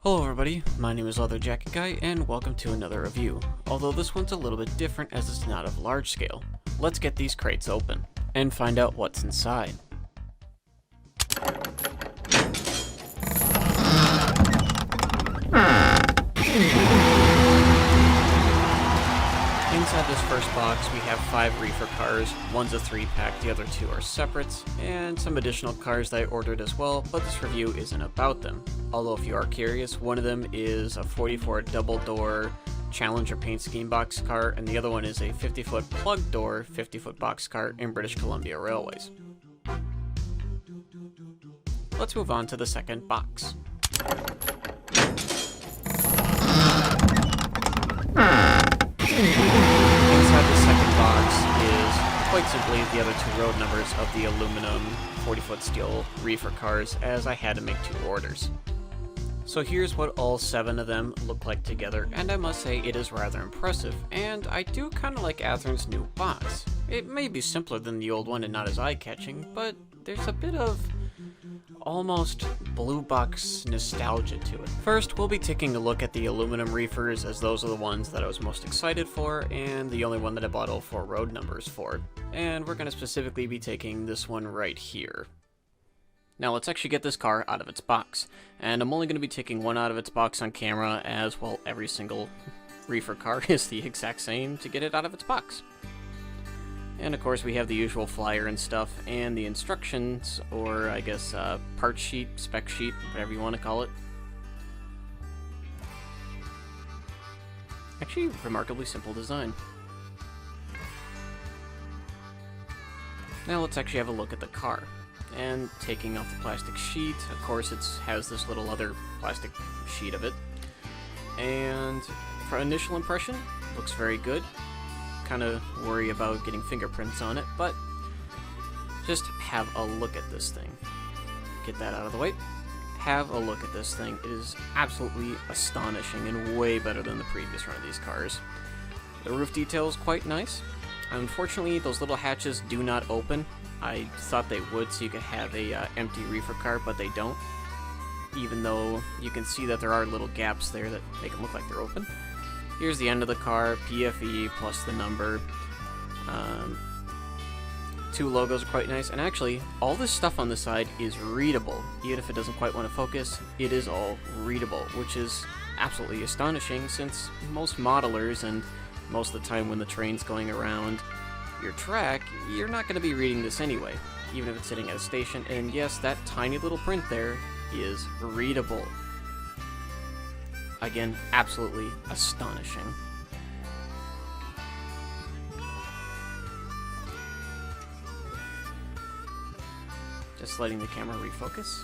Hello everybody, my name is Leather Jacket Guy, and welcome to another review, although this one's a little bit different as it's not of large scale. Let's get these crates open, and find out what's inside. Inside this first box, we have 5 reefer cars. One's a 3-pack, the other 2 are separate, and some additional cars that I ordered as well, but this review isn't about them. Although if you are curious, one of them is a 44 double-door Challenger paint scheme box car, and the other one is a 50-foot plug-door, 50-foot box car in British Columbia Railways. Let's move on to the second box. Inside the second box is, quite simply, the other 2 road numbers of the aluminum 40-foot steel reefer cars, as I had to make 2 orders. So here's what all 7 of them look like together, and I must say it is rather impressive, and I do kind of like Athearn's new box. It may be simpler than the old one and not as eye-catching, but there's a bit of almost blue box nostalgia to it. First, we'll be taking a look at the aluminum reefers, as those are the ones that I was most excited for, and the only one that I bought all 4 road numbers for. And we're going to specifically be taking this one right here. Now let's actually get this car out of its box, and I'm only going to be taking one out of its box on camera, as well every single reefer car is the exact same to get it out of its box. And of course we have the usual flyer and stuff, and the instructions, or I guess part sheet, spec sheet, whatever you want to call it. Actually, remarkably simple design. Now let's actually have a look at the car. And taking off the plastic sheet, of course it has this little other plastic sheet of it. And for initial impression, looks very good. Kind of worry about getting fingerprints on it, but just have a look at this thing. Get that out of the way. Have a look at this thing. It is absolutely astonishing and way better than the previous run of these cars. The roof detail is quite nice. Unfortunately, those little hatches do not open. I thought they would, so you could have a empty reefer car, but they don't. Even though you can see that there are little gaps there that make them look like they're open. Here's the end of the car, PFE plus the number. 2 logos are quite nice, and actually, all this stuff on the side is readable. Even if it doesn't quite want to focus, it is all readable, which is absolutely astonishing, since most modelers, and most of the time when the train's going around your track, you're not going to be reading this anyway, even if it's sitting at a station, and yes, that tiny little print there is readable. Again, absolutely astonishing. Just letting the camera refocus.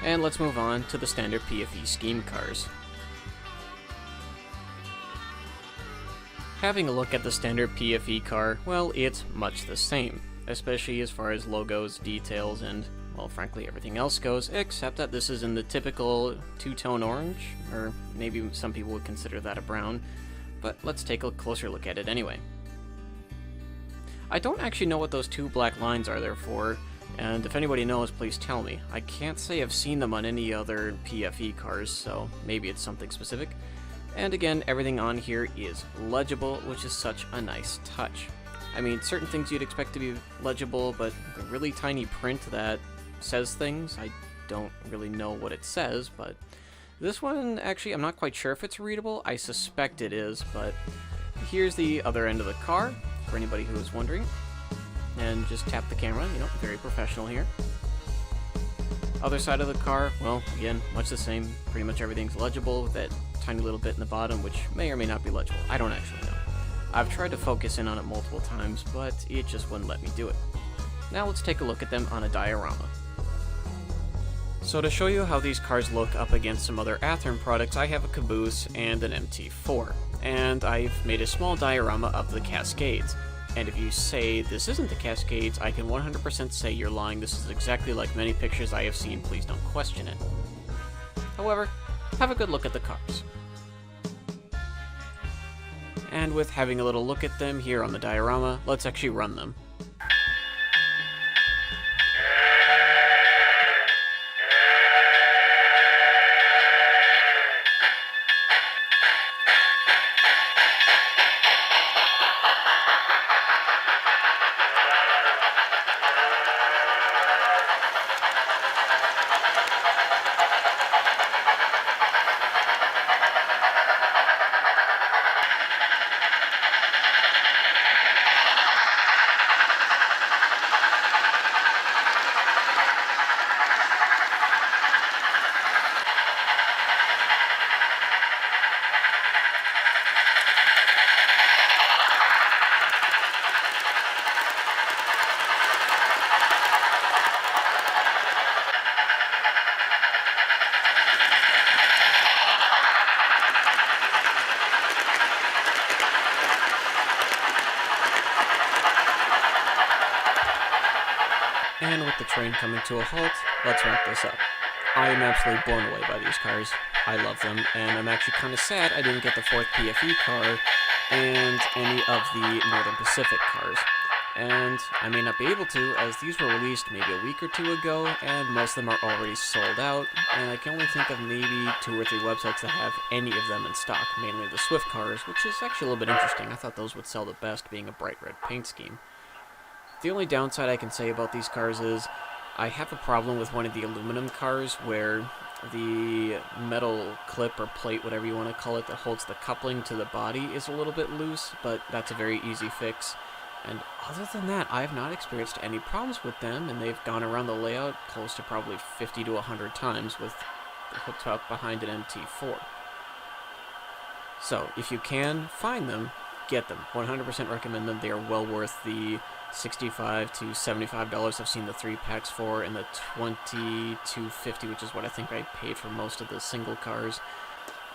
And let's move on to the standard PFE scheme cars. Having a look at the standard PFE car, well, it's much the same, especially as far as logos, details, and, well, frankly, everything else goes, except that this is in the typical 2-tone orange, or maybe some people would consider that a brown, but let's take a closer look at it anyway. I don't actually know what those 2 black lines are there for, and if anybody knows, please tell me. I can't say I've seen them on any other PFE cars, so maybe it's something specific. And again, everything on here is legible, which is such a nice touch. I mean, certain things you'd expect to be legible, but the really tiny print that says things, I don't really know what it says, but this one, actually, I'm not quite sure if it's readable. I suspect it is, but here's the other end of the car, for anybody who is wondering. And just tap the camera, you know, very professional here. Other side of the car, well, again, much the same. Pretty much everything's legible, with that tiny little bit in the bottom, which may or may not be legible. I don't actually know. I've tried to focus in on it multiple times, but it just wouldn't let me do it. Now let's take a look at them on a diorama. So to show you how these cars look up against some other Athearn products, I have a caboose and an MT4. And I've made a small diorama of the Cascades. And if you say this isn't the Cascades, I can 100% say you're lying. This is exactly like many pictures I have seen. Please don't question it. However, have a good look at the cars. And with having a little look at them here on the diorama, let's actually run them. And with the train coming to a halt, let's wrap this up. I am absolutely blown away by these cars. I love them, and I'm actually kind of sad I didn't get the 4th PFE car and any of the Northern Pacific cars. And I may not be able to, as these were released maybe a week or 2 ago, and most of them are already sold out, and I can only think of maybe 2 or 3 websites that have any of them in stock, mainly the Swift cars, which is actually a little bit interesting. I thought those would sell the best, being a bright red paint scheme. The only downside I can say about these cars is I have a problem with one of the aluminum cars where the metal clip or plate, whatever you want to call it, that holds the coupling to the body is a little bit loose, but that's a very easy fix. And other than that, I have not experienced any problems with them, and they've gone around the layout close to probably 50 to 100 times with hooked up behind an MT4. So, if you can find them, get them. 100% recommend them. They are well worth the $65 to $75 I've seen the 3-packs for, and the $20 to $50, which is what I think I paid for most of the single cars.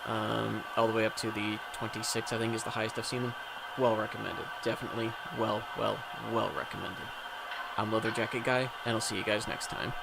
All the way up to the 26, I think, is the highest I've seen them. Well recommended. Definitely well recommended. I'm Leather Jacket Guy, and I'll see you guys next time.